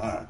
right.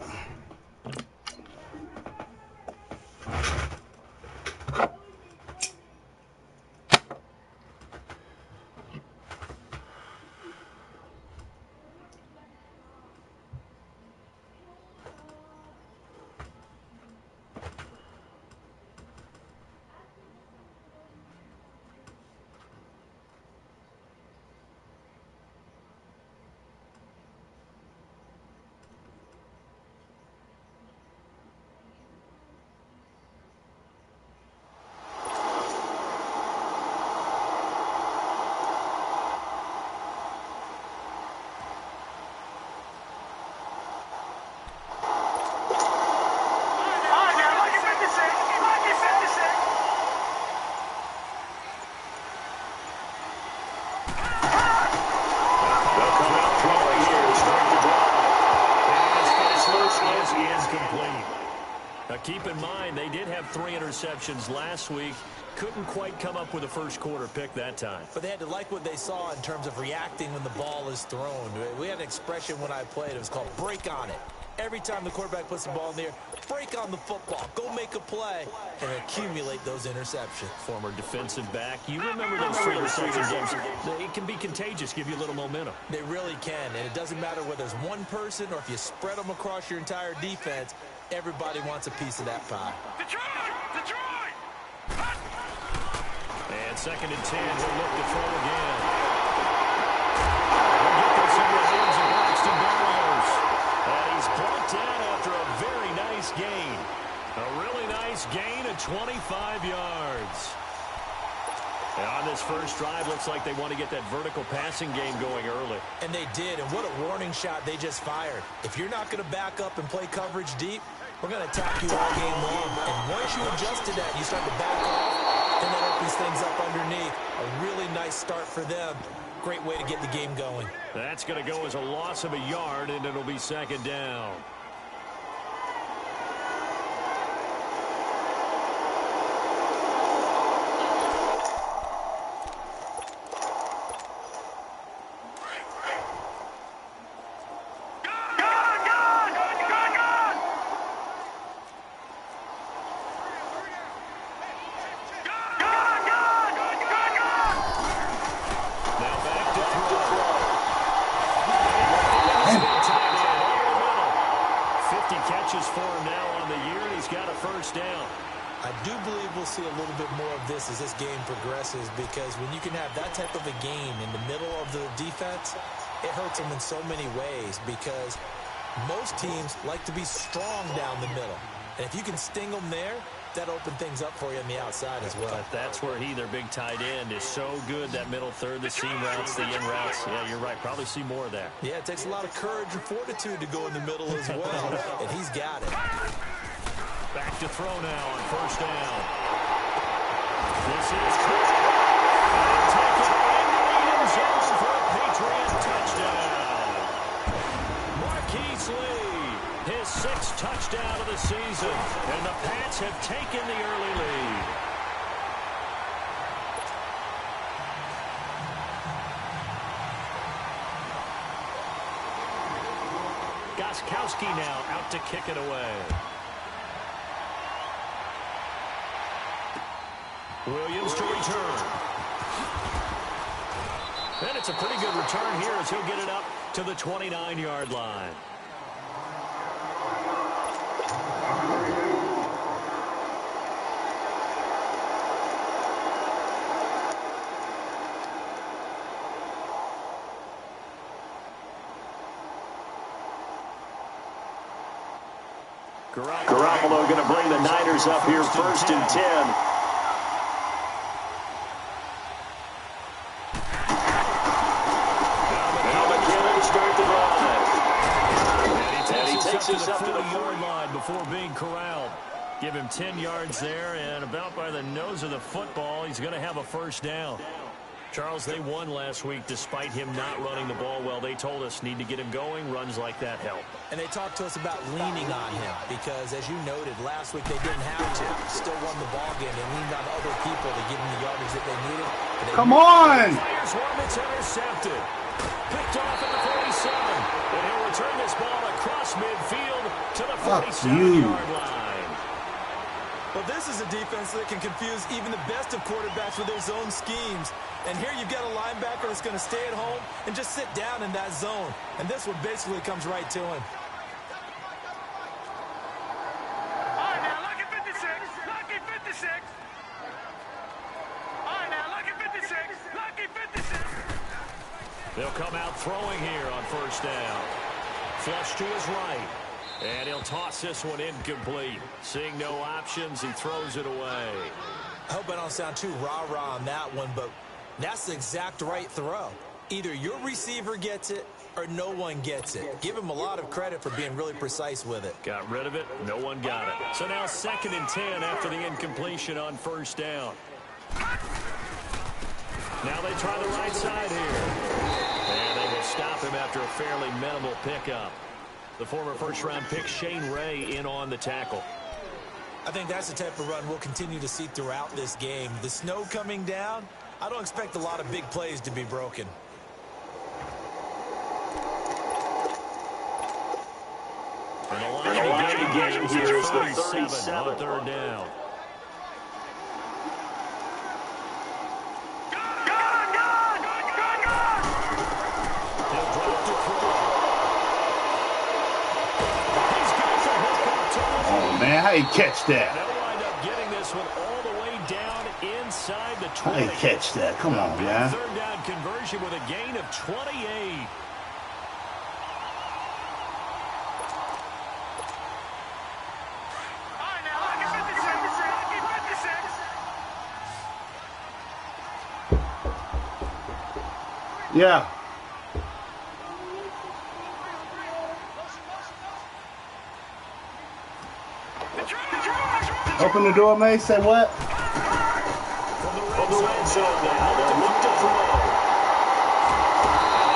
Keep in mind, they did have 3 interceptions last week. Couldn't quite come up with a first quarter pick that time. But they had to like what they saw in terms of reacting when the ball is thrown. We had an expression when I played. It was called break on it. Every time the quarterback puts the ball in the air, break on the football. Go make a play and accumulate those interceptions. Former defensive back. You remember those 3 interception games. It can be contagious, give you a little momentum. They really can. And it doesn't matter whether it's one person or if you spread them across your entire defense. Everybody wants a piece of that pie. Detroit! And 2nd and 10, he'll look to throw again. We'll get this in the hands of Braxton Berrios. And he's brought down after a very nice gain. A really nice gain of 25 yards. And on this first drive, looks like they want to get that vertical passing game going early. And they did, and what a warning shot they just fired. If you're not going to back up and play coverage deep, we're going to attack you all game long. And once you adjust to that, you start to back off, and that opens things up underneath. A really nice start for them. Great way to get the game going. That's going to go as a loss of a yard, and it'll be 2nd down. As this game progresses, because when you can have that type of a gain in the middle of the defense, it hurts them in so many ways, because most teams like to be strong down the middle. And if you can sting them there, that opens things up for you on the outside as well. But that's where their big tight end, is so good. That middle third, the seam routes, the in routes. Yeah, you're right. Probably see more of that. Yeah, it takes a lot of courage and fortitude to go in the middle as well, and he's got it. Back to throw now on 1st down. This is Cook. Taken in the zone for a Patriot touchdown. Marquise Lee, his 6th touchdown of the season, and the Pats have taken the early lead. Gostkowski now out to kick it away. Williams to return. And it's a pretty good return here as he'll get it up to the 29-yard line. Garoppolo going to bring the Niners up here 1st and 10. To the 40-yard line before being corralled. Give him 10 yards there, and about by the nose of the football, he's going to have a 1st down. Charles, they won last week despite him not running the ball well. They told us need to get him going. Runs like that help. And they talked to us about leaning on him because, as you noted, last week they didn't have to. Still won the ball game. They leaned on other people to give them the yardage that they needed. Come on! Fires one that's intercepted. Picked off at the 47. And he'll return this ball across midfield to the Fuck 47-yard line. Well, this is a defense that can confuse even the best of quarterbacks with their zone schemes. And here you've got a linebacker that's going to stay at home and just sit down in that zone. And this one basically comes right to him. All right, now, lucky 56. Lucky 56. All right, now, lucky 56. Lucky 56. They'll come out throwing here on first down. Flush to his right. And he'll toss this one incomplete. Seeing no options, he throws it away. I hope I don't sound too rah-rah on that one, but that's the exact right throw. Either your receiver gets it or no one gets it. Give him a lot of credit for being really precise with it. Got rid of it. No one got it. So now 2nd and 10 after the incompletion on first down. Now they try the right side here. And they will stop him after a fairly minimal pickup. The former first-round pick Shane Ray in on the tackle. I think that's the type of run we'll continue to see throughout this game. The snow coming down, I don't expect a lot of big plays to be broken. And the line again here is the 37 on 3rd down. He'll drop to throw. He's got the hook up to the Oh, man, how you catch that? They'll wind up getting this one all the way down inside the How 20. you catch that? Come on, man. 3rd down conversion with a gain of 28. All right, now, lucky 56. Lucky 56. Yeah. Open the door, mate. Say what? From the red zone now, they'll look to throw.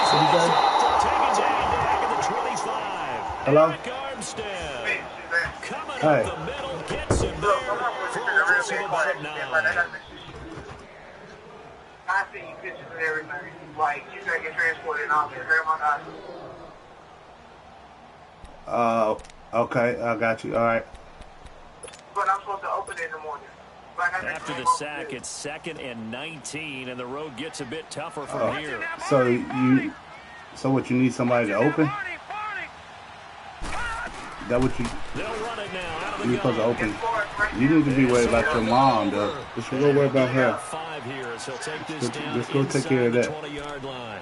What you say? Taken down back at the 25. Hello? Eric Armstead. Coming Hey. up the middle, gets him there for a loss of about 9. I see pictures and everything. Like, you gotta get transported and all that. Very much. Okay, I got you. All right. But I'm supposed to open it in the morning. Like, I After the sack, it's 2nd and 19, and the road gets a bit tougher from here. So what? You need somebody to open? That what you? They'll run it now out of the You supposed to gun. open? You need to be worried about your mom, though. Just go worry about her. 5 here as he'll take this Just down go take care of inside the that. 20-yard line.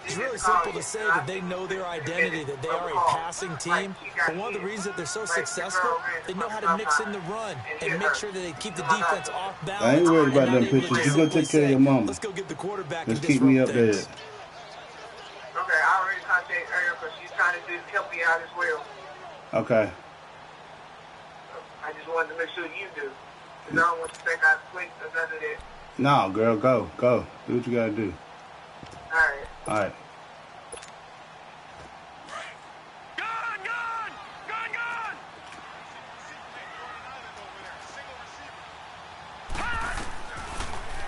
It's really simple to say that they know their identity, that they are a passing team. But one of the reasons that they're so successful, they know how to mix in the run and make sure that they keep the defense off balance. I ain't worried and about not them able to pictures. just You go simply take care of say, your mama. let's go get the quarterback Just and keep me disrupt up there. things. Okay, I already contacted her because she's trying to help me out as well. Okay. I just wanted to make sure you do. Because I don't want you to think I quit or none of that. No, girl, go. Do what you gotta do. Alright. All right.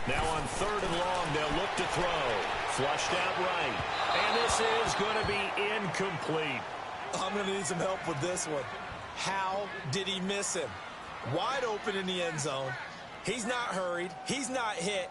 Now on 3rd and long, they'll look to throw. Flushed out right. And this is going to be incomplete. I'm going to need some help with this one. How did he miss him? Wide open in the end zone. He's not hurried. He's not hit.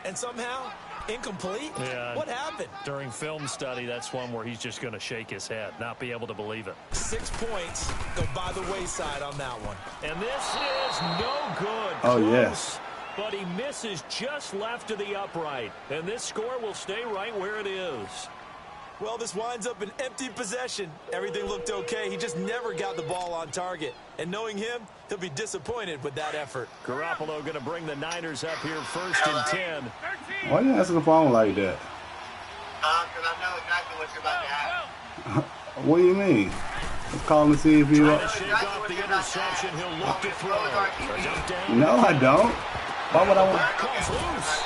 And somehow, incomplete? Yeah. What happened? During film study, that's one where he's just going to shake his head, not be able to believe it. 6 points go by the wayside on that one. And this is no good. Oh, Close, yes. But he misses just left of the upright. And this score will stay right where it is. Well, this winds up an empty possession. Everything looked okay. He just never got the ball on target. And knowing him, he'll be disappointed with that effort. Garoppolo going to bring the Niners up here 1st and 10. Why you answering the phone like that? Because I know exactly what you're about to have. What do you mean? Let's call and see if you. Trying to shake off the interception. He'll look to throw. Jump down. No, I don't. Why would I want? Calls loose.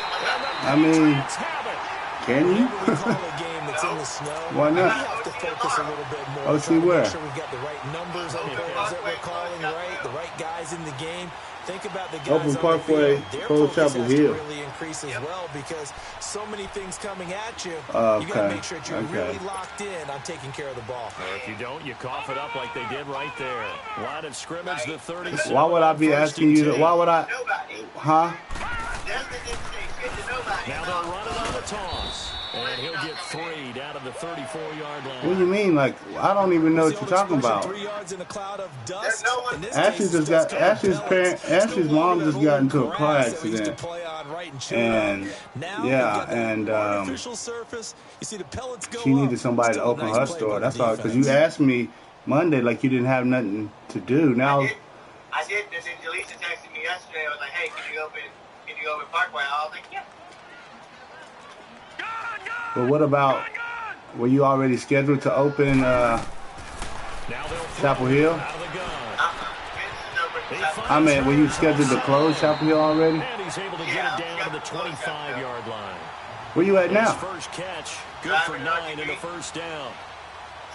I mean, Giants have it. can you? We call a game that's it's in the snow, Why not? we have to focus a little bit more. Oh, see where? Make sure we've got the right numbers on players that we're calling, right? The right guys in the game. Think about the guys Open on Parkway, the field. Their Cold focus Chapel has to Hill. really increase as well because so many things coming at you. You Okay, got to make sure that you're okay. really locked in on taking care of the ball. Or if you don't, you cough it up like they did right there. Line of scrimmage, the 37. Why would I be asking you that? Why would I? Nobody. Huh? Desmond didn't say shit to nobody. Now they'll run it on the toss. And he'll get 3 down to the 34-yard line. What do you mean? Like, I don't even know what you're talking about. 3 yards in a cloud of dust. There's no one. In this Ashley case, just it's got called pellets. Ashley's mom just got into a car Grass that we used to accident, play on right and chew and on. Now yeah, we've got that and artificial surface. You see the pellets go she up. needed somebody to Still a open nice her play store. by That's the all. Because you defense. asked me Monday like you didn't have nothing to do. Now, I did. And then Jaleesa texted me yesterday. I was like, hey, can you open Parkway? I was like, yeah. but what about? Were you already scheduled to open Now they'll Chapel Hill? out of the gun. Vince is open. I mean, were you scheduled to close Chapel Hill already? And he's able to get it down to the 25-yard line. Where you at His now? first catch, good for 9 and a first down.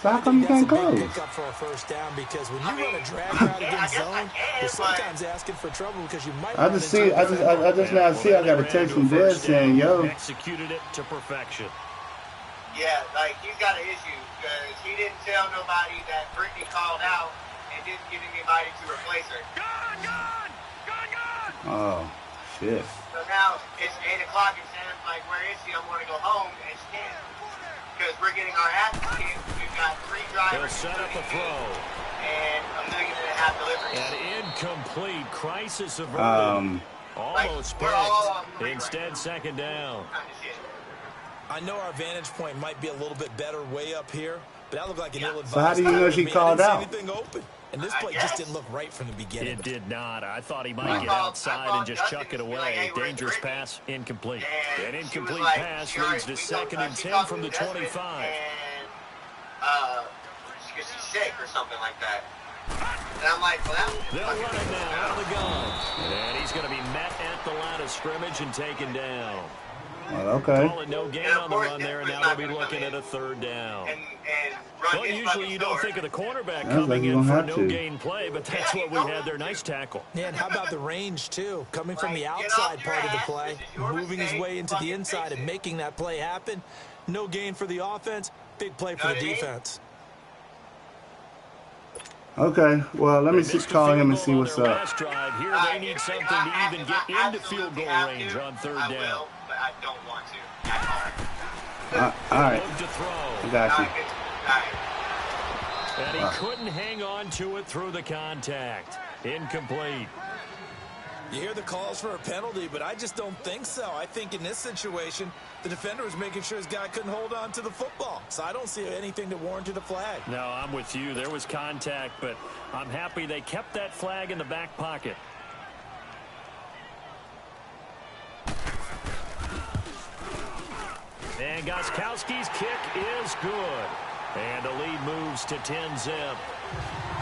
So how come you can't That's a big close? pickup for a first down because when you run a drag route against zone, you're sometimes asking for trouble because you might. I just see. I just now see. I got a text from Des saying, "Yo, Executed it to perfection. Yeah, like he's got an issue because he didn't tell nobody that Brittany called out and didn't get anybody to replace her. oh shit." So now it's 8 o'clock and Sam's like, where is she? I want to go home, and she can't because we're getting our asses kicked. We've got 3 They'll drivers, set up a throw. and $1.5 million deliveries. An incomplete crisis averted. Almost we're all on picked. three Instead, right second down. Kind of shit. I know our vantage point might be a little bit better way up here, but that looked like an ill-advised. So how do you know she play. called I out? didn't see anything open, and this play just didn't look right from the beginning. It did not. I thought he might get outside and just chuck it away. Dangerous pass, incomplete. An And she was incomplete like, pass she leads already- to we talked 2nd about- and she 10 talked from to the Desmond, 25. And because she's sick or something like that. And I'm like, well, that was They'll fucking run it now out of the gun. dumb. And he's going to be met at the line of scrimmage and taken down. Well, okay. Calling no gain And of on the course, run there, and Denver's now not they'll be gonna looking come at a 3rd down. And run Well, his usually fucking you don't store. think of the cornerback Sounds like coming you're in gonna for have no to. gain play, but that's what we had there. Nice tackle. Yeah, and how about the range, too? Coming from the Like, get outside off your part of the ass. play, This is your moving his mistake. way into the Fucking inside fix and it. making that play happen. No gain for the offense, big play for Know the what I mean? defense. Okay. Well, let me They missed a call him and field see goal on what's their up. last drive. Here If they need something I to have- even if get I into field absolutely goal have range to, on 3rd I down. will, but I don't want to at all. All right. Look to throw. I got you. And he couldn't hang on to it through the contact. Incomplete. You hear the calls for a penalty, but I just don't think so. I think in this situation, the defender was making sure his guy couldn't hold on to the football. So I don't see anything that warranted a flag. No, I'm with you. There was contact, but I'm happy they kept that flag in the back pocket. And Gostkowski's kick is good. And the lead moves to 10-zip.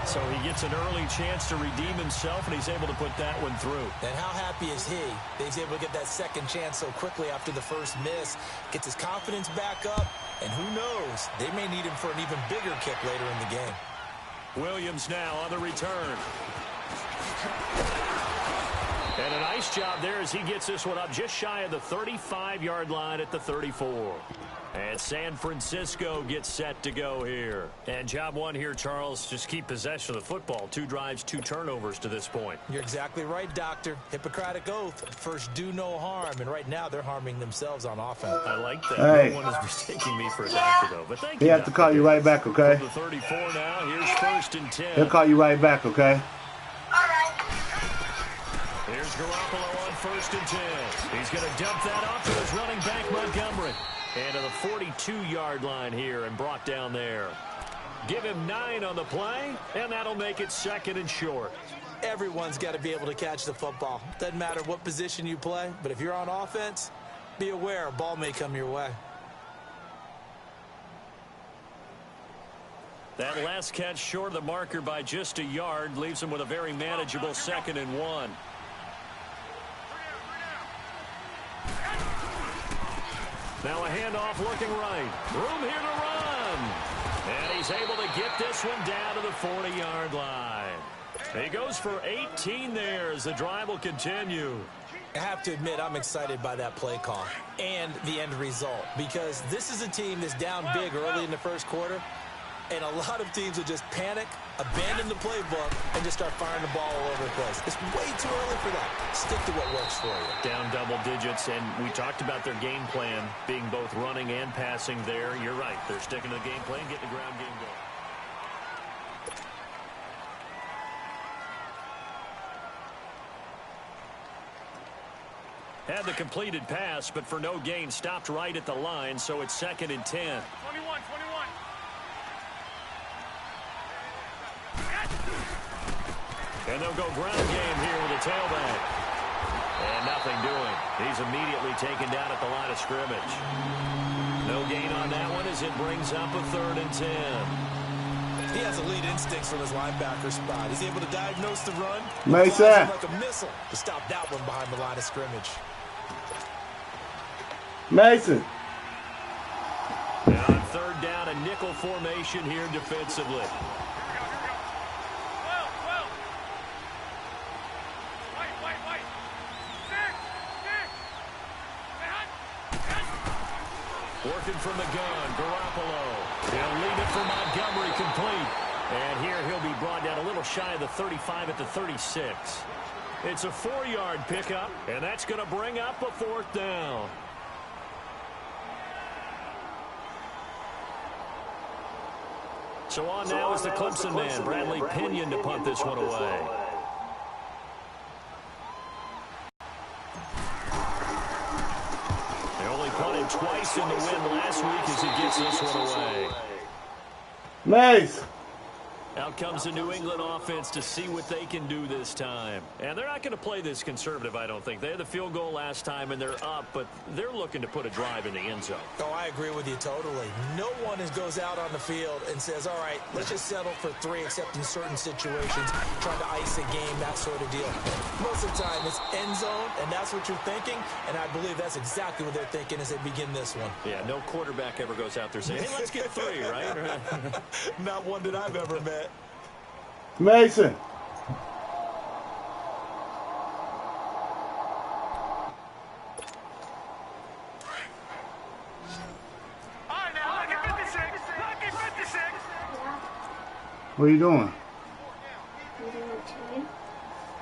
So he gets an early chance to redeem himself, and he's able to put that one through. And how happy is he that he's able to get that second chance so quickly after the first miss, gets his confidence back up, and who knows, they may need him for an even bigger kick later in the game. Williams now on the return. And a nice job there as he gets this one up just shy of the 35-yard line at the 34. And San Francisco gets set to go here. And job one here, Charles, just keep possession of the football. 2 drives, 2 turnovers to this point. You're exactly right, Doctor. Hippocratic oath. First, do no harm. And right now, they're harming themselves on offense. I like that. Hey. No one is mistaking me for a doctor, though. But thank He you. has to call you right back, okay? From the 34 now, here's 1st and 10. He'll call you right back, okay? Here's Garoppolo on 1st and 10. He's going to dump that off to his running back, Montgomery. And to the 42-yard line here and brought down there. Give him 9 on the play, and that'll make it 2nd and short. Everyone's got to be able to catch the football. Doesn't matter what position you play, but if you're on offense, be aware a ball may come your way. That last catch short of the marker by just a yard leaves him with a very manageable 2nd and 1. Now a handoff looking right. Room here to run. And he's able to get this one down to the 40-yard line. He goes for 18 there as the drive will continue. I have to admit, I'm excited by that play call and the end result, because this is a team that's down big early in the first quarter, and a lot of teams will just panic, abandon the playbook, and just start firing the ball all over the place. It's way too early for that. Stick to what works for you. Down double digits, and we talked about their game plan being both running and passing there. You're right. They're sticking to the game plan, getting the ground game going. Had the completed pass, but for no gain, stopped right at the line, so it's 2nd and 10. 21. And they'll go ground game here with a tailback. And nothing doing. He's immediately taken down at the line of scrimmage. No gain on that one as it brings up a 3rd and 10. He has elite instincts from his linebacker spot. He's able to diagnose the run. Mason. Like a missile to stop that one behind the line of scrimmage. Mason. And on 3rd down, a nickel formation here defensively. Working from the gun, Garoppolo. He'll lead it for Montgomery, complete. And here he'll be brought down a little shy of the 35 at the 36. It's a 4-yard pickup, and that's going to bring up a 4th down. So on now is the Clemson man, Bradley Pinion, to punt this one away. They only punted twice in the win last week as he gets this one away. Nice. Out comes the New England offense to see what they can do this time. And they're not going to play this conservative, I don't think. They had the field goal last time, and they're up, but they're looking to put a drive in the end zone. Oh, I agree with you totally. No one goes out on the field and says, all right, let's just settle for 3, except in certain situations, trying to ice a game, that sort of deal. Most of the time, it's end zone, and that's what you're thinking, and I believe that's exactly what they're thinking as they begin this one. Yeah, no quarterback ever goes out there saying, hey, let's get 3, right? Not one that I've ever met. Mason. What are you doing?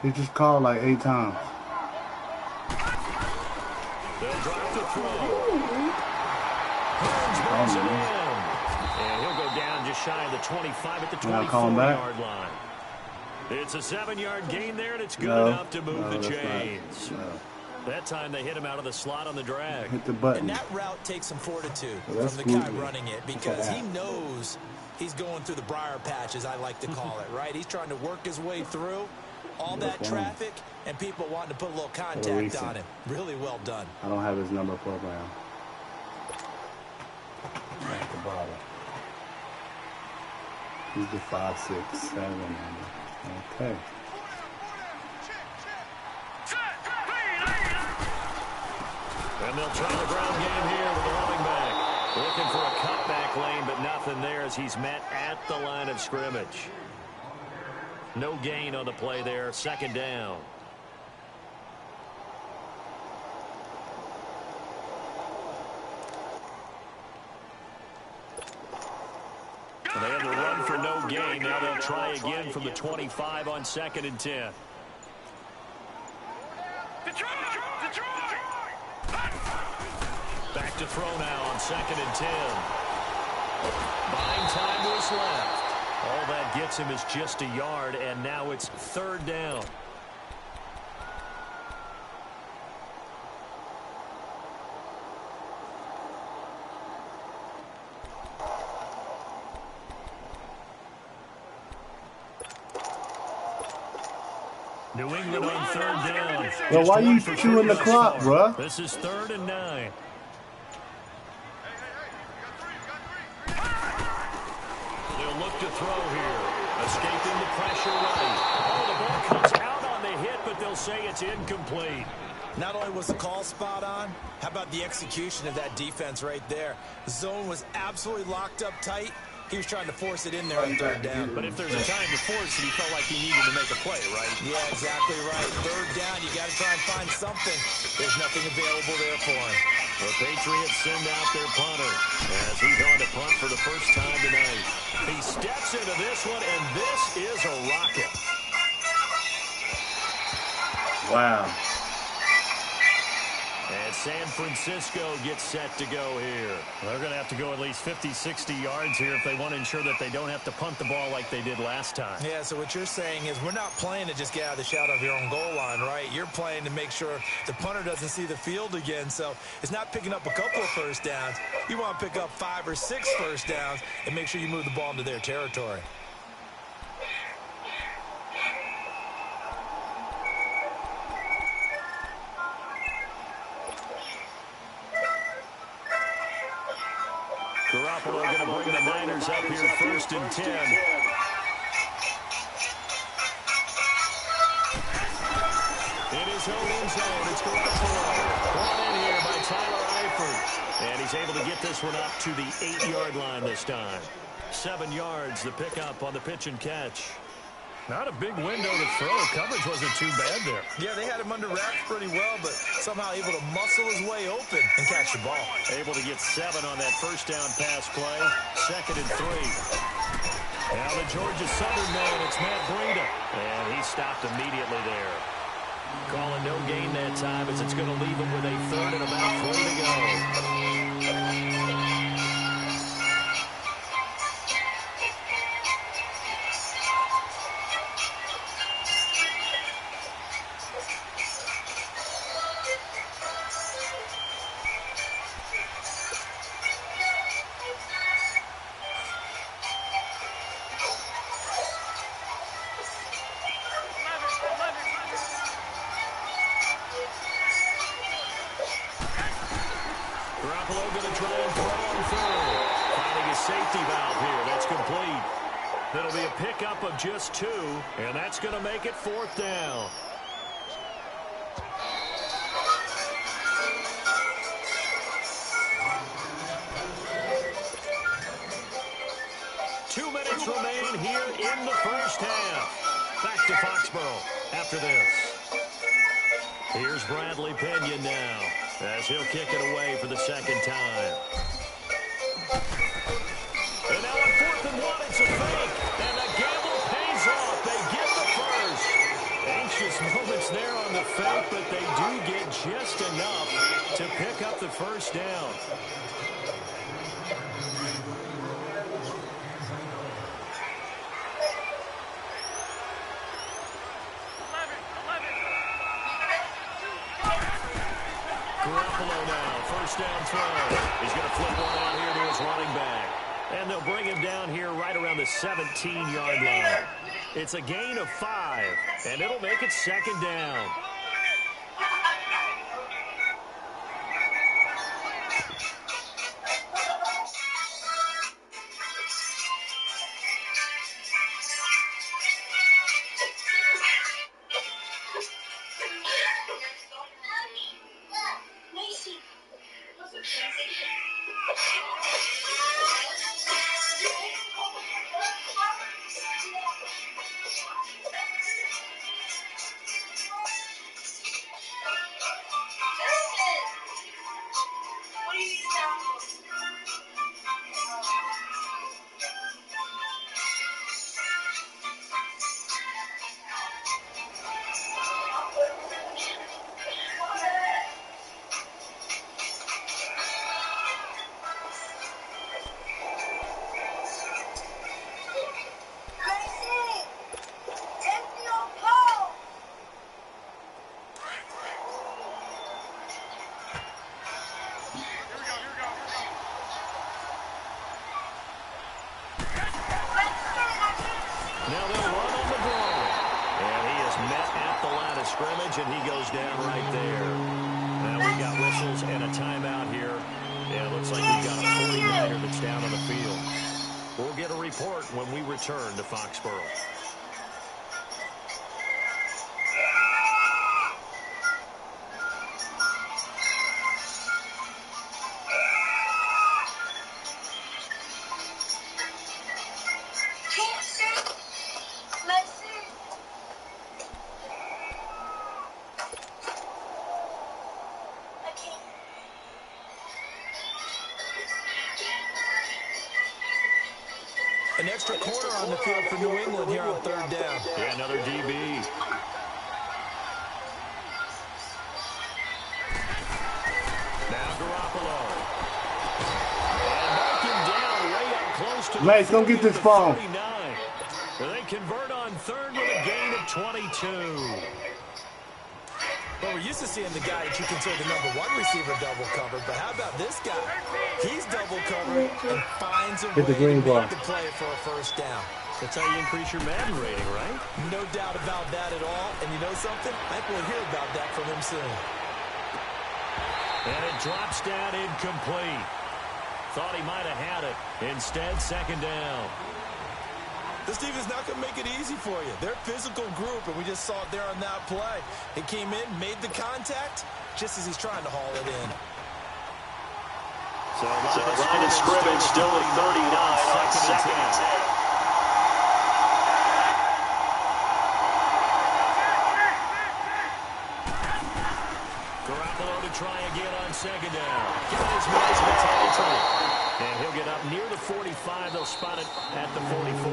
He just called like 8 times. They'll drop the throw. Burns brings it in. And he'll go down just shy of the 25 at the 24-yard line. It's a 7-yard gain there, and it's good enough to move the chains. That time they hit him out of the slot on the drag. Hit the button. And that route takes some fortitude from the guy running it, because he knows he's going through the briar patch, as I like to call it, right? He's trying to work his way through all that traffic and people wanting to put a little contact on him. Really well done. I don't have his number program. At the bottom. He's the 5, 6, 7 number. Okay. And they'll try the ground game here with the running back. Looking for a cutback lane, but nothing there as he's met at the line of scrimmage. No gain on the play there. 2nd down. And they had to run for no gain. Now they'll try again from the 25 on 2nd and 10. Back to throw now on 2nd and 10. Buying time was left. All that gets him is just a yard, and now it's 3rd down. New England on 3rd down. Well, why you chewing the clock, bruh? This is 3rd and 9. They'll look to throw here. Escaping the pressure right. Oh, the ball comes out on the hit, but they'll say it's incomplete. Not only was the call spot on, how about the execution of that defense right there? The zone was absolutely locked up tight. He was trying to force it in there on third down. But if there's a time to force it, he felt like he needed to make a play, right? Yeah, exactly right. Third down, you got to try and find something. There's nothing available there for him. The Patriots send out their punter as he's on to punt for the first time tonight. He steps into this one, and this is a rocket. Wow. And San Francisco gets set to go here. They're going to have to go at least 50, 60 yards here if they want to ensure that they don't have to punt the ball like they did last time. Yeah, so what you're saying is we're not playing to just get out of the shadow of your own goal line, right? You're playing to make sure the punter doesn't see the field again. So it's not picking up a couple of first downs. You want to pick up 5 or 6 first downs and make sure you move the ball into their territory. Garoppolo going to bring the Niners up here first and 10. In his own end zone, it's Garoppolo. Brought in here by Tyler Eifert. And he's able to get this one up to the 8-yard line this time. 7 yards, the pickup on the pitch and catch. Not a big window to throw. Coverage wasn't too bad there. Yeah, they had him under wraps pretty well, but somehow able to muscle his way open and catch the ball. Able to get 7 on that first down pass play. 2nd and 3. Now the Georgia Southern man, it's Matt Breida. And he stopped immediately there. Calling no gain that time as it's going to leave him with a 3rd and about 4 to go. Garoppolo going to try and throw on third. Finding his safety valve here. That's complete. That'll be a pickup of just 2, and that's going to make it 4th down. Two minutes remain here in the first half. Back to Foxborough after this. Here's Bradley Pinion now as he'll kick it away for the 2nd time. And now on 4th and 1, it's a fake. And the gamble pays off. They get the first. Anxious moments there on the fake, but they do get just enough to pick up the first down. Garoppolo now, first down throw. He's going to flip one out here to his running back. And they'll bring him down here right around the 17-yard line. It's a gain of 5, and it'll make it 2nd down. Now they'll run on the ball. And he is met at the line of scrimmage, and he goes down right there. Now we've got whistles and a timeout here. Yeah, it looks like we've got a 49er that's down on the field. We'll get a report when we return to Foxborough. An extra corner on the field for New England here on third down. Yeah, another DB. Now Garoppolo. And mark him down way up close to Mace, don't get this phone. 39. They convert on third with a gain of 22. Well, we're used to seeing the guy that you consider the #1 receiver double covered, but how about this guy? He's double covered and finds a way Hit the green to bar. make the play for a first down. That's how you increase your Madden rating, right? No doubt about that at all. And you know something? I think we'll hear about that from him soon. And it drops down incomplete. Thought he might have had it. Instead, second down. This defense not going to make it easy for you. They're a physical group, and we just saw it there on that play. It came in, made the contact, just as he's trying to haul it in. So Line of scrimmage still at 39 on second and 10. Garoppolo to try again on second down. Got his man's mentality. And he'll get up near the 45. They'll spot it at the 44.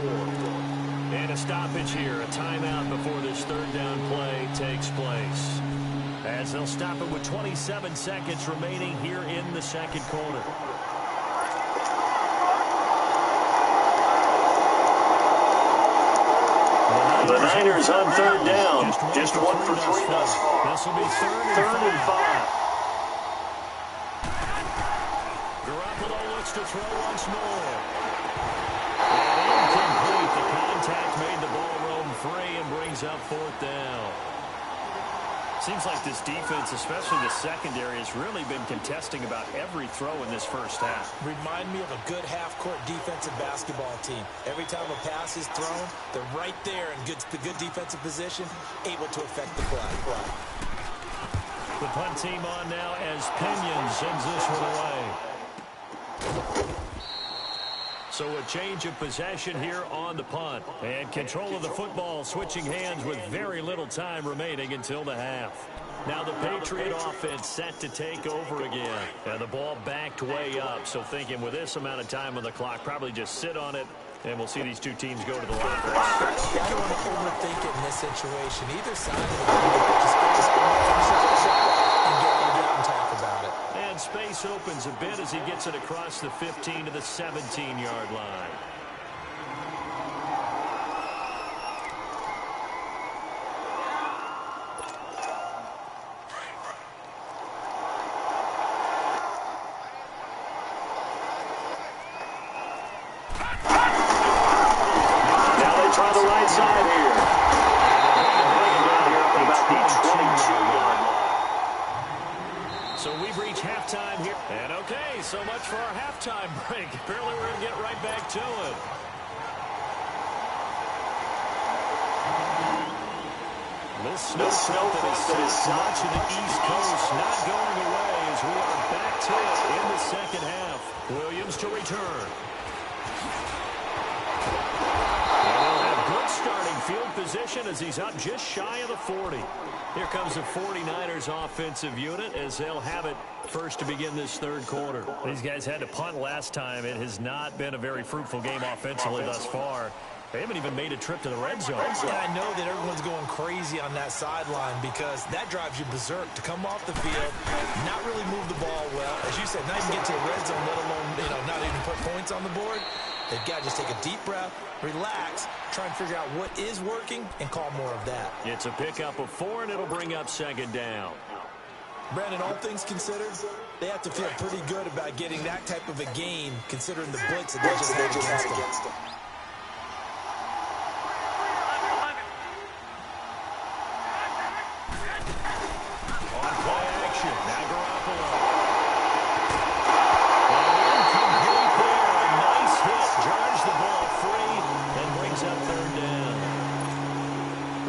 And a stoppage here, a timeout before this third down play takes place. As they'll stop it with 27 seconds remaining here in the second quarter. The Niners on third down. Just one for three thus far. This will be Third and 5. Garoppolo looks to throw once more. And incomplete. The contact made the ball roam free and brings up fourth down. Seems like this defense, especially the secondary, has really been contesting about every throw in this first half. Remind me of a good half-court defensive basketball team. Every time a pass is thrown, they're right there in good defensive position, able to affect the play. The punt team on now as Pinion sends this one away. So a change of possession here on the punt. And control of the football switching hands with very little time remaining until the half. Now the Patriot offense set to take over again. And the ball backed way up. So thinking with this amount of time on the clock, probably just sit on it. And we'll see these two teams go to the lockers. I don't want to overthink it in this situation. Either side of the ball, just finish up the shot and get on the ground and talk about it. And space opens a bit as he gets it across the 15 to the 17-yard line. Now they try the right side here. Bring it down here up at about the 22-yard line. So we've reached halftime here. And okay, so much for our halftime break. Apparently we're going to get right back to it. This snow that is so much of the East Coast not going away as we are back to it in the second half. Williams to return. And they'll have good starting field position as he's up just shy of the 40. Here comes the 49ers offensive unit as they'll have it first to begin this third quarter. These guys had to punt last time. It has not been a very fruitful game offensively thus far. They haven't even made a trip to the red zone. And I know that everyone's going crazy on that sideline because that drives you berserk to come off the field, not really move the ball well. As you said, not even get to the red zone, let alone, not even put points on the board. They've got to just take a deep breath, relax, try and figure out what is working, and call more of that. It's a pickup of 4, and it'll bring up second down. Brandon, all things considered, they have to feel pretty good about getting that type of a gain, considering the blitz that they just had against them. On play action, now Garoppolo. And incomplete there. A nice hit, jars the ball free, and brings up third down.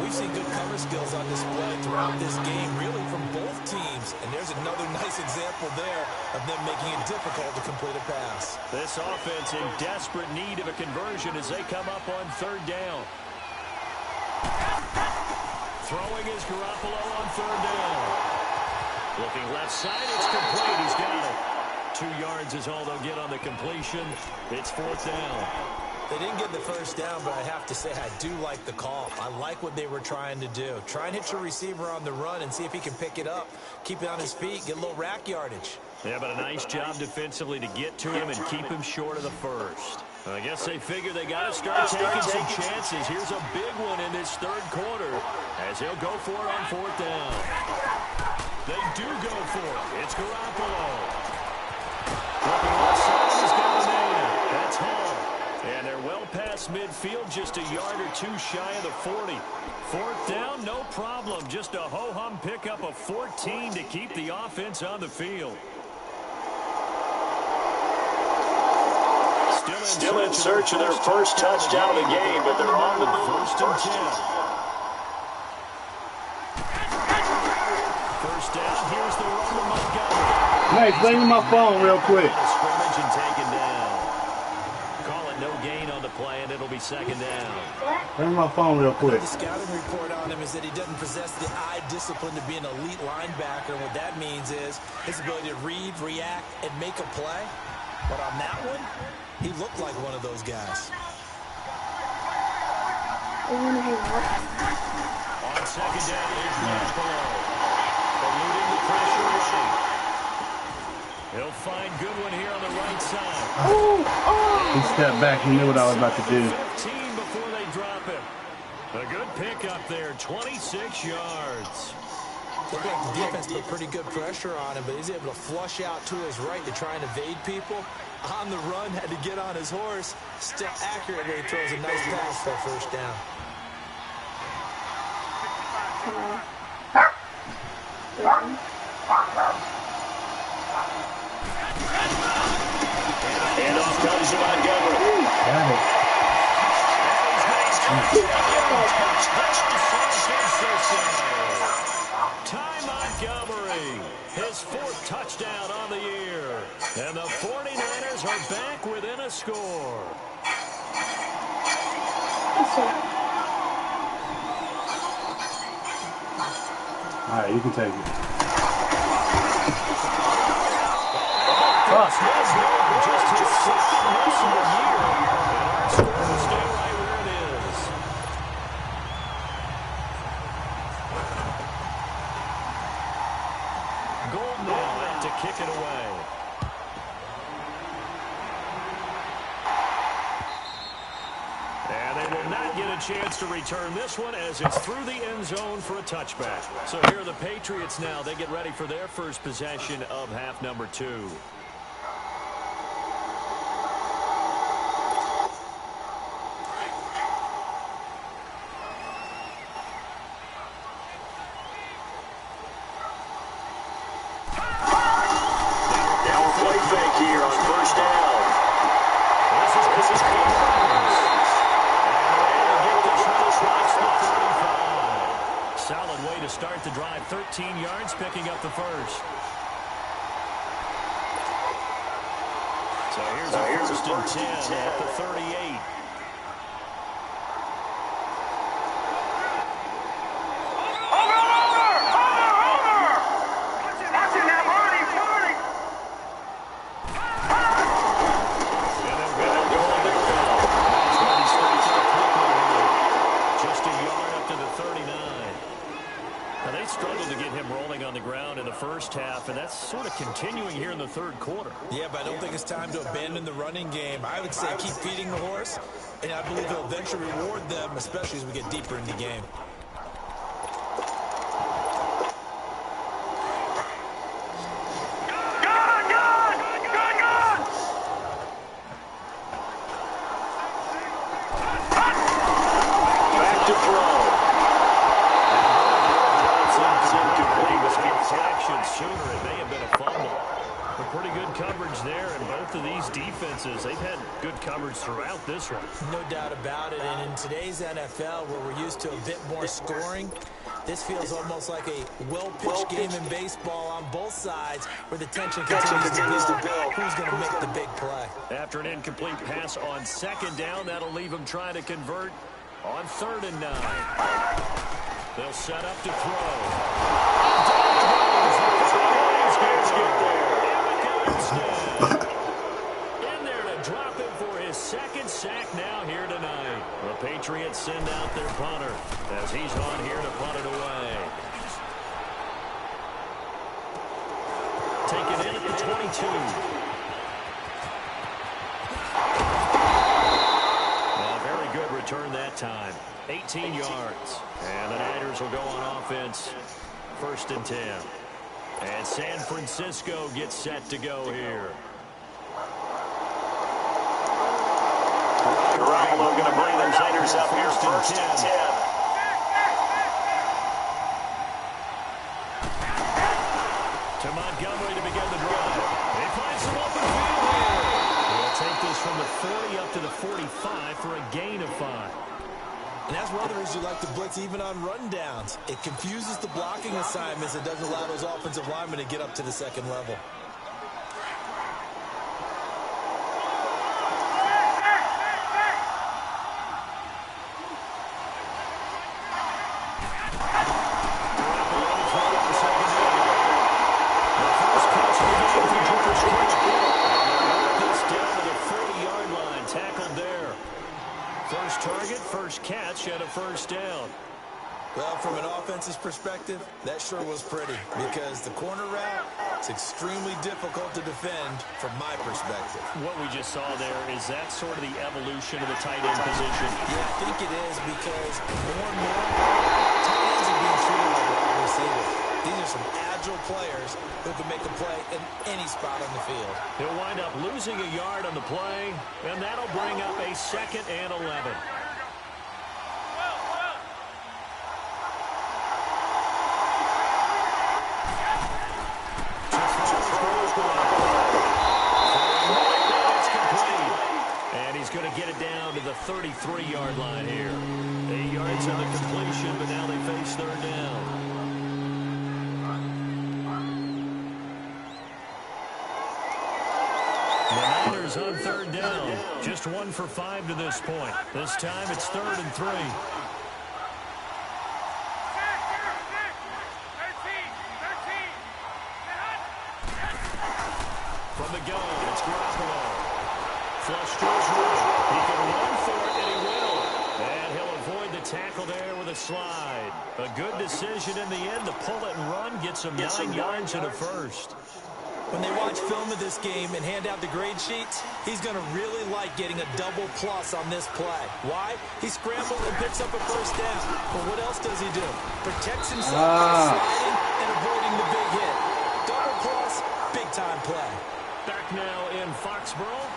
We've seen good cover skills on display throughout this game, really from both teams. And there's another nice example there of them making it difficult to complete a pass. This offense in desperate need of a conversion as they come up on third down. Throwing is Garoppolo on third down. Looking left side, it's complete. He's got it. 2 yards is all they'll get on the completion. It's fourth down. They didn't get the first down, but I have to say I do like the call. I like what they were trying to do. Try and hit your receiver on the run and see if he can pick it up, keep it on his feet, get a little rack yardage. Yeah, but a nice job defensively to get to him and keep him short of the first. I guess they figure they got to start taking some chances. Here's a big one in this third quarter as he'll go for it on fourth down. They do go for it. It's Garoppolo. Looking outside, he's got a man. That's Hall. And they're well past midfield, just a yard or two shy of the 40. Fourth down, no problem. Just a ho-hum pickup of 14 to keep the offense on the field. Still in search of their first touchdown of the game, but they're on the move. First and 10. First down, here's the run to Montgomery. Hey, bring me my phone real quick. Scrimmage and taken down. Call it no gain on the play, and it'll be second down. Bring me my phone real quick. The scouting report on him is that he doesn't possess the eye discipline to be an elite linebacker. And what that means is his ability to read, react, and make a play. But on that one, he looked like one of those guys. On second down, here's Garoppolo. Eluding the pressure right. He'll find Goodwin here on the right side. He stepped back. He knew what I was about to do. 15 before they drop him. A good pickup there, 26 yards. Looked like the defense put pretty good pressure on him, but he's able to flush out to his right to try and evade people. On the run, had to get on his horse. Still accurately throws a nice pass for a first down. And off comes Montgomery. Got it. Ty Montgomery, his fourth touchdown on the year. And the 49ers are back within a score. All right, you can take it. Just his second miss of the year. And our score will stay right where it is. Gold now to kick it away. And they will not get a chance to return this one as it's through the end zone for a touchback. So here are the Patriots now. They get ready for their first possession of half number 2. Solid way to start the drive. 13 yards, picking up the first. So here's a first and 10 at the 38. And that's sort of continuing here in the third quarter. Yeah, but I don't think it's time to abandon the running game. I would say keep feeding the horse, and I believe he'll eventually reward them, especially as we get deeper in the game. Back to throw. Sooner, it may have been a fumble. But pretty good coverage there, and both of these defenses, they've had good coverage throughout this one. No doubt about it, and in today's NFL, where we're used to a bit more scoring, this feels almost like a well-pitched game in baseball on both sides, where the tension continues to build. Who's going to make the big play? After an incomplete pass on second down, that'll leave him trying to convert on 3rd and 9. They'll set up to throw. In there to drop him for his second sack now here tonight. The Patriots send out their punter as he's on here to punt it away. Taken in at the 22. A very good return that time. 18 yards. And the Niners will go on offense. 1st and 10. And San Francisco gets set to go here. Garoppolo going to bring the Niners up here 1st and 10. To Montgomery to begin the drive. He finds some open field here. He'll take this from the 40 up to the 45 for a gain of 5. And that's one of the reasons you like to blitz even on rundowns. It confuses the blocking assignments. It doesn't allow those offensive linemen to get up to the second level. And a 1st down. Well, from an offense's perspective, that sure was pretty because the corner route is extremely difficult to defend from my perspective. What we just saw there, is that sort of the evolution of the tight end position? Yeah, I think it is because more and more tight ends are being treated like wide receivers. These are some agile players who can make a play in any spot on the field. He'll wind up losing a yard on the play, and that'll bring up a 2nd and 11. Going to get it down to the 33-yard line here. 8 yards on the completion, but now they face 3rd down. The Niners on 3rd down. Just 1 for 5 to this point. This time it's 3rd and 3. From the gun, it's Garoppolo. Flush towards right. He can run for it, and he will. And he'll avoid the tackle there with a slide. A good decision in the end to pull it and run. Gets him 9 yards and a 1st. When they watch film of this game and hand out the grade sheets, he's going to really like getting a double plus on this play. Why? He scrambles and picks up a 1st down. But what else does he do? Protects himself by sliding and avoiding the big hit. Double plus, big-time play. Back now in Foxborough.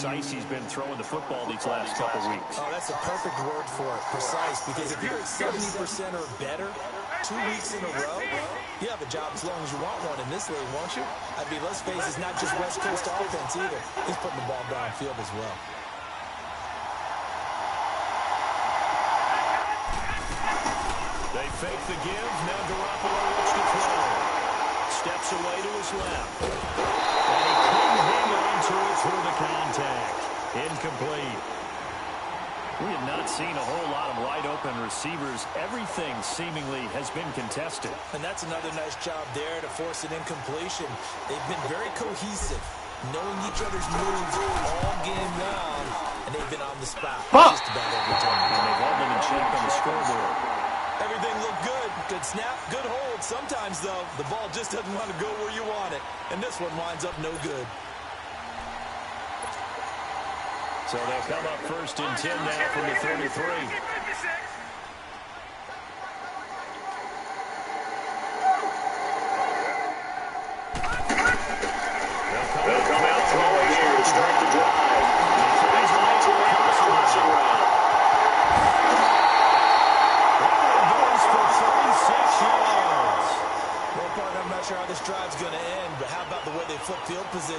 He's been throwing the football these last couple weeks. Oh, that's a perfect word for it, precise, because if you're at 70% or better 2 weeks in a row, you have a job as long as you want one in this league, won't you? I mean, let's face it, it's not just West Coast offense either. He's putting the ball downfield as well. They fake the give. Now Garoppolo looks to throw. Steps away to his left. And he couldn't hang on to it through the contact. Incomplete. We have not seen a whole lot of wide-open receivers. Everything seemingly has been contested. And that's another nice job there to force an incompletion. They've been very cohesive, knowing each other's moves all game long, and they've been on the spot just about every time. And they've held them in check on the scoreboard. Everything looked good. Good snap, good hold. Sometimes, though, the ball just doesn't want to go where you want it. And this one winds up no good. So they'll come up 1st and 10 now from the 33.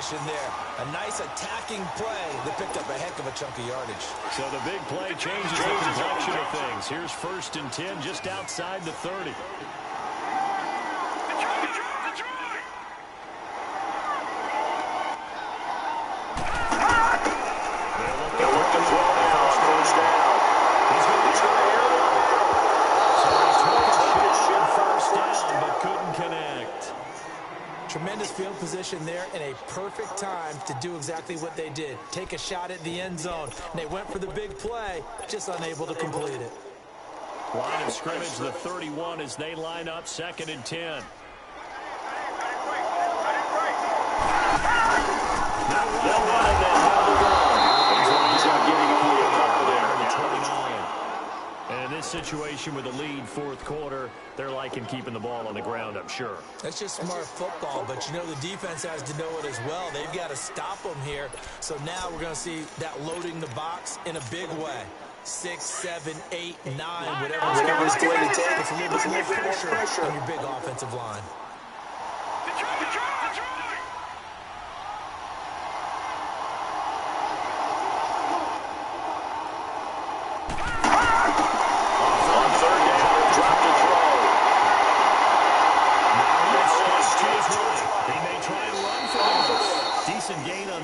position there. A nice attacking play that picked up a heck of a chunk of yardage. So the big play changes the complexion of things. Here's 1st and 10 just outside the 30. Tremendous field position there and a perfect time to do exactly what they did. Take a shot at the end zone. And they went for the big play, just unable to complete it. Line of scrimmage, the 31 as they line up 2nd and 10. And in this situation with a lead 4th quarter, they're liking keeping the ball on the ground, I'm sure. That's just smart football, but you know the defense has to know it as well. They've got to stop them here. So now we're going to see that loading the box in a big way. 6, 7, 8, 9, whatever it's going to take. It's a little bit more pressure on your big offensive line.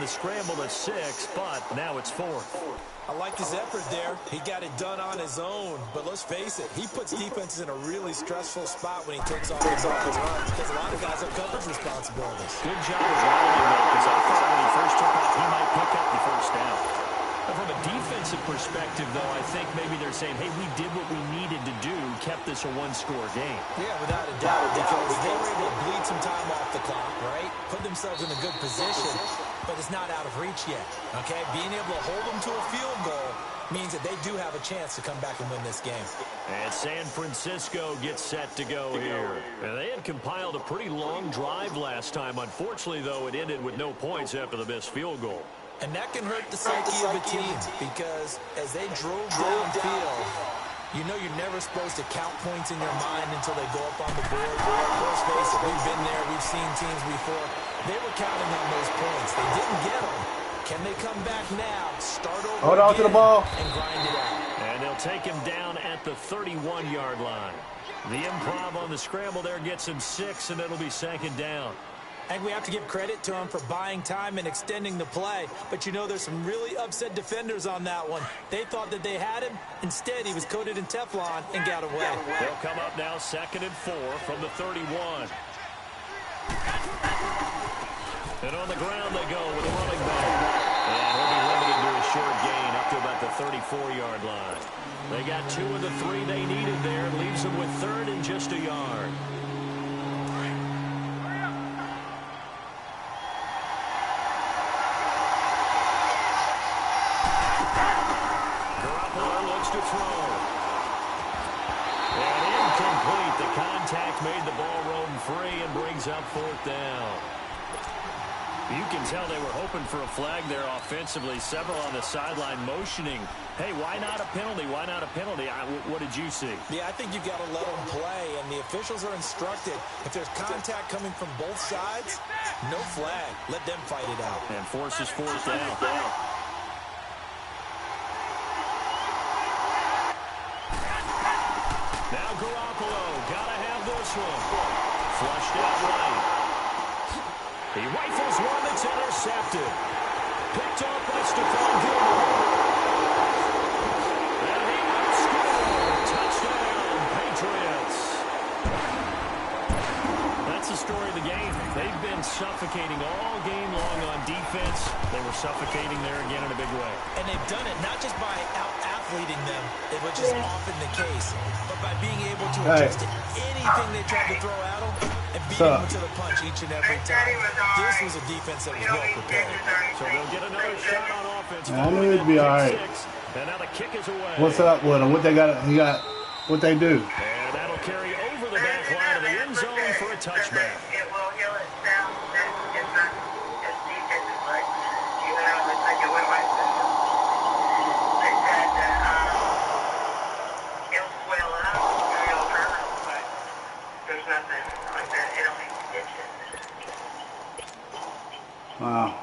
Scramble at 6, but now it's 4th. I like his effort there. He got it done on his own. But let's face it, he puts defenses in a really stressful spot when he takes off his runs because a lot of guys have coverage responsibilities. Good job of running, though, because I thought when he first took off, he might pick up the 1st down. But from a defensive perspective, though, I think maybe they're saying, hey, we did what we needed to do, kept this a one-score game. Yeah, without a doubt, because they were able to bleed some time off the clock, right? Put themselves in a good position, but it's not out of reach yet, okay? Being able to hold them to a field goal means that they do have a chance to come back and win this game. And San Francisco gets set to go here. And they had compiled a pretty long drive last time. Unfortunately, though, it ended with no points after the missed field goal. And that can hurt the psyche of a team because as they drove downfield, you know you're never supposed to count points in your mind until they go up on the board. Let's face it, we've been there, we've seen teams before. They were counting on those points. They didn't get them. Can they come back now, start over Hold on to the ball, and grind it out? And they'll take him down at the 31-yard line. The improv on the scramble there gets him 6, and it'll be 2nd down. And we have to give credit to him for buying time and extending the play. But you know there's some really upset defenders on that one. They thought that they had him. Instead, he was coated in Teflon and got away. They'll come up now 2nd and 4 from the 31. And on the ground they go with a running back. And he'll be limited to a short gain up to about the 34-yard line. They got 2 of the 3 they needed there. Leaves them with 3rd and just a yard. Made the ball roam free and brings up 4th down. You can tell they were hoping for a flag there offensively. Several on the sideline motioning, hey, why not a penalty? Why not a penalty? What did you see? Yeah, I think you've got to let them play, and the officials are instructed. If there's contact coming from both sides, no flag. Let them fight it out. And forces 4th down. Now Garoppolo, gotta have this one. Flushed out right. He rifles one that's intercepted. Picked off by Stephon Gilmore. And he will score. Touchdown, Patriots. That's the story of the game. They've been suffocating all game long on defense. They were suffocating there again in a big way. And they've done it not just by out-athleting them, which is often the case, but by being able to adjust to anything they tried to throw at them and beating them to the punch each and every time. This was a defense that was well prepared. So they'll get another shot on offense. I knew it'd be all right. And now the kick is away. What's up with them? What they got? What they do? And that'll carry over the back line of the end zone for a touchback. It will heal itself. It's not as deep as it's like, you know, it's like a win-win system. They said that it'll swell up or it'll hurt, but there's nothing like that. It only stitches. Wow.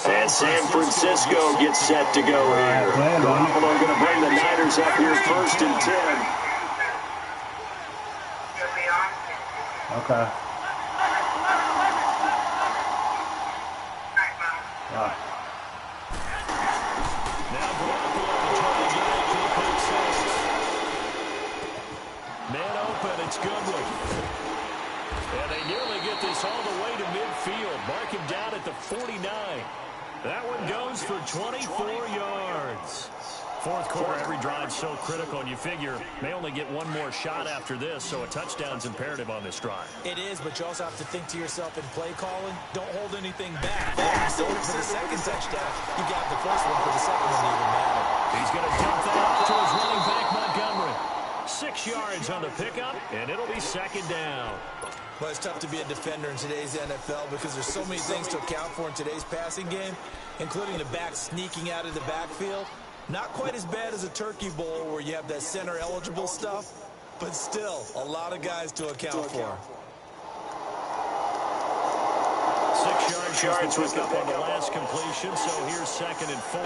And San Francisco gets set to go here. Garoppolo going to bring the Niners up here 1st and 10. Okay. Man open, it's Goodwin. And they nearly get this all the way to midfield. Mark him down at the 49. That one goes for 24 yards. Fourth quarter, every drive so critical, and you figure may only get one more shot after this, so a touchdown's imperative on this drive. It is, but you also have to think to yourself in play calling, don't hold anything back. Save it for the second touchdown. You got the first one for the second one to even matter. He's going to dump that off to his running back, Montgomery. 6 yards on the pickup, and it'll be 2nd down. Well, it's tough to be a defender in today's NFL because there's so many things to account for in today's passing game, including the back sneaking out of the backfield. Not quite as bad as a turkey bowl where you have that center-eligible stuff, but still a lot of guys to account for. 6 yards was the pickup on the last completion, so here's 2nd and 4.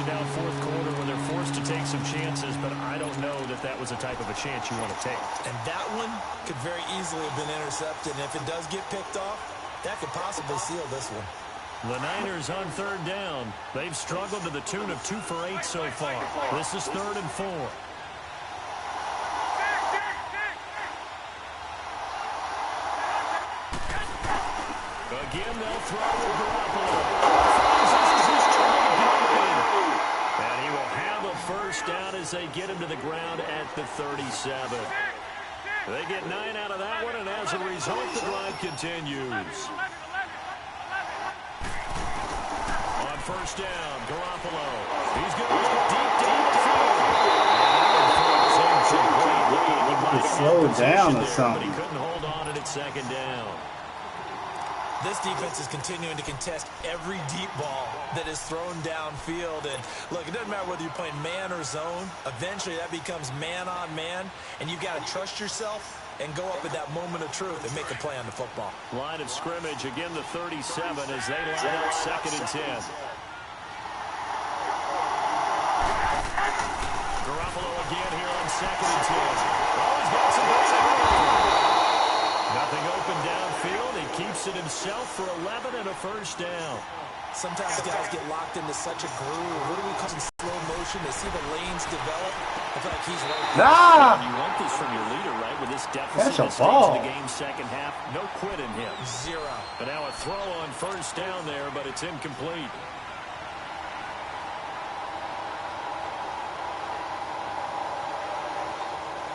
Now, fourth quarter, where they're forced to take some chances, but I don't know that that was the type of a chance you want to take. And that one could very easily have been intercepted, and if it does get picked off, that could possibly seal this one. The Niners on 3rd down. They've struggled to the tune of 2 for 8 so far. This is 3rd and 4. Again, they'll throw with Garoppolo. And he will have a first down as they get him to the ground at the 37. They get 9 out of that one, and as a result, the drive continues. On 1st down, Garoppolo. He's going to look deep down the field. Just slow down or something. But he couldn't hold on at 2nd down. This defense is continuing to contest every deep ball that is thrown downfield. And, look, it doesn't matter whether you're playing man or zone. Eventually, that becomes man-on-man, and you've got to trust yourself and go up at that moment of truth and make a play on the football. Line of scrimmage, again, the 37 as they line up 2nd and 10. Garoppolo again here on 2nd and 10. Oh, he's got some nothing open downfield. He keeps it himself for 11 and a first down. Sometimes guys get locked into such a groove. What do we call it? Slow motion. They see the lanes develop. I feel like he's right. Nah! You want this from your leader, right? With this deficit That's a that ball. stays in the game's second half. No quit in him. 0. But now a throw on 1st down there, but it's incomplete.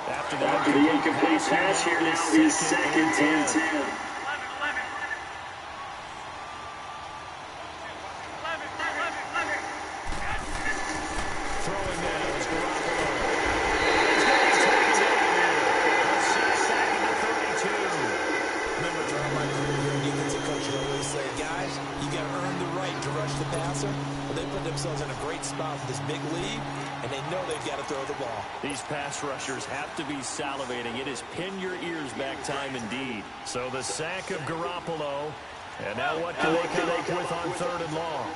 After the incomplete pass, here now is 2nd and 10. Throwing now is Garoppolo. He's going to take it down here. Let's see, 2nd and 32. Remember, throughout my career, defensive coaches always say, guys, you got to earn the right to rush the passer. Well, they put themselves in a great spot with this big lead, and they know they've got to throw the ball. These pass rushers have to be salivating. It is pin your ears back time indeed. So the sack of Garoppolo. And now what can they come up with on 3rd and long?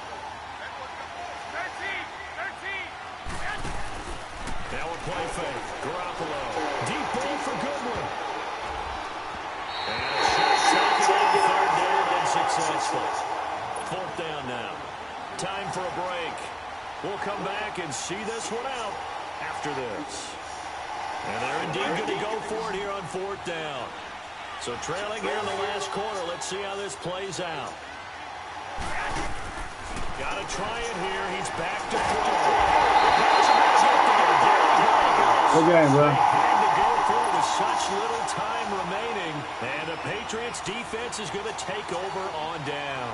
Now a play fake. Garoppolo. Deep ball for Goodwin. And a shot taken on 3rd down and successful. 4th down now. Time for a break. We'll come back and see this one out after this. And they're indeed going to go for it here on 4th down. So trailing here in the last quarter. Let's see how this plays out. Got to try it here. He's back to throw. Good game, bro. Had to go for it with such little time remaining. And the Patriots defense is going to take over on down.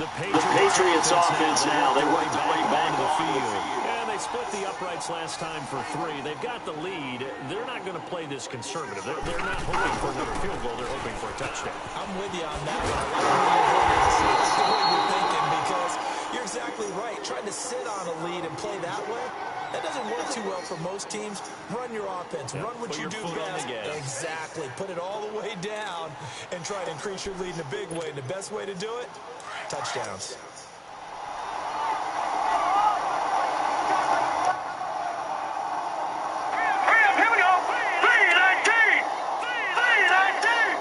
The Patriots offense now. They work their way back to the field. And they split the uprights last time for 3. They've got the lead. They're not going to play this conservative. They're not hoping for another field goal. They're hoping for a touchdown. I'm with you on that one. I like the way you're thinking, because you're exactly right. Trying to sit on a lead and play that way, that doesn't work too well for most teams. Run your offense. Run what you do best. Exactly. Put it all the way down and try to increase your lead in a big way. And the best way to do it, touchdowns. Here we go. 319. 319.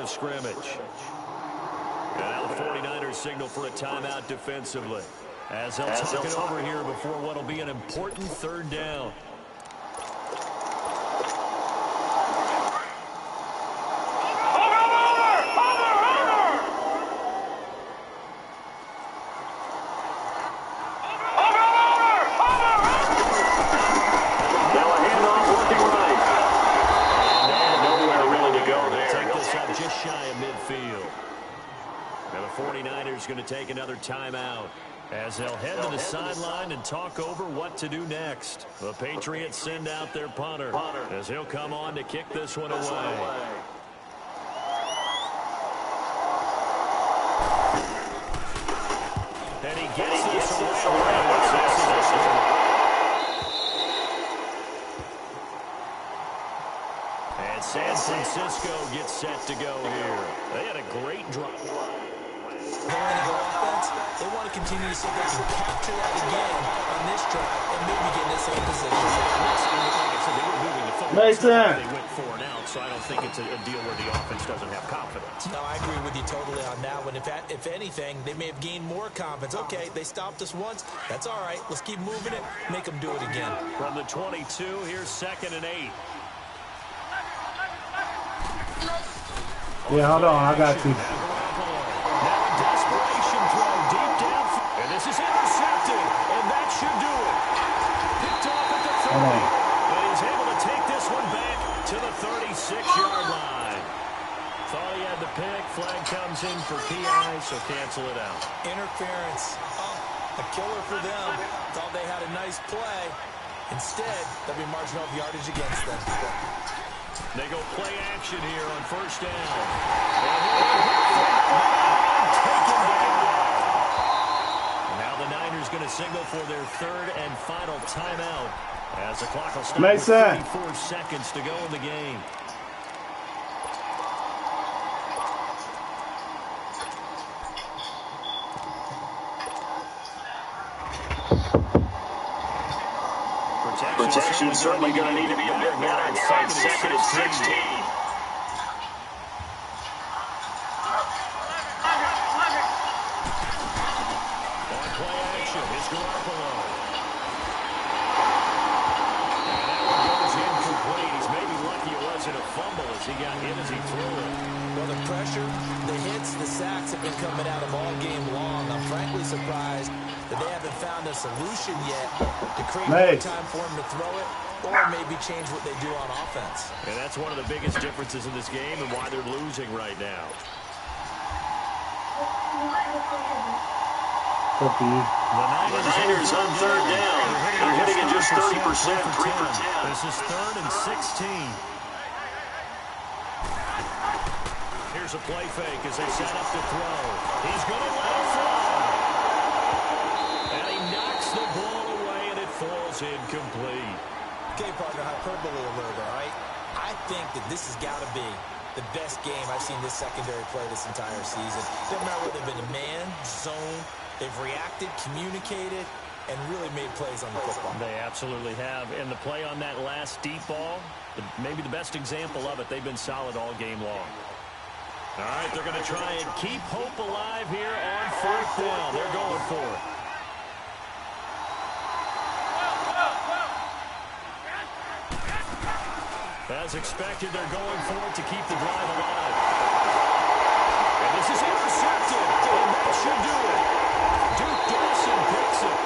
Scrimmage. And now the 49ers signal for a timeout defensively, as they'll talk it over here before what will be an important 3rd down. Just shy of midfield. Now the 49ers going to take another timeout as they'll head to the sideline and talk over what to do next. The Patriots send out their punter as he'll come on to kick this one away. And he gets this away. And San Francisco gets set to go here. They had a great drive. They want to continue to see if they can capture that again on this drive and maybe get in the same position. Like I said, they were moving the football. They went 4 and out, so I don't think it's a deal where the offense doesn't have confidence. No, I agree with you totally on that one. If anything, they may have gained more confidence. Okay, they stopped us once. That's all right. Let's keep moving it. Make them do it again. From the 22, here's 2nd and 8. Yeah, hold on. I got you. Now a desperation throw deep down. And this is intercepted. And that should do it. Picked off at the 30. And he's able to take this one back to the 36-yard line. Thought he had the pick. Flag comes in for PI, so cancel it out. Interference. Oh, a killer for them. Thought they had a nice play. Instead, they'll be marching off yardage against them. They go play action here on 1st down. Now the Niners going to signal for their 3rd and final timeout as the clock will stop with 34 seconds to go in the game. Protection's certainly going to need to be a bit better inside 2nd and 16. On play action, it's Garoppolo. And that one goes incomplete. He's maybe lucky it wasn't a fumble as he got hit as he threw it. Well, the pressure, the hits, the sacks have been coming out of all game long. I'm frankly surprised that they haven't found a solution yet to create more time for him to throw it or maybe change what they do on offense. And that's one of the biggest differences in this game and why they're losing right now. The Niners on 3rd down. They're hitting at just 30%, 3 for 10. This is 3rd and 16. Here's a play fake as they set up to throw. He's going to let it fly. And he knocks the ball away, and it falls incomplete. Okay, partner, hyperbole alert, all right? I think that this has got to be the best game I've seen this secondary play this entire season. Doesn't matter whether they've been a man, zone, they've reacted, communicated, and really made plays on the football. They absolutely have. And the play on that last deep ball, maybe the best example of it, they've been solid all game long. All right, they're going to try and keep hope alive here on 4th down. They're going for it. As expected, they're going for it to keep the drive alive. And this is intercepted, and that should do it. Duke Dawson picks it,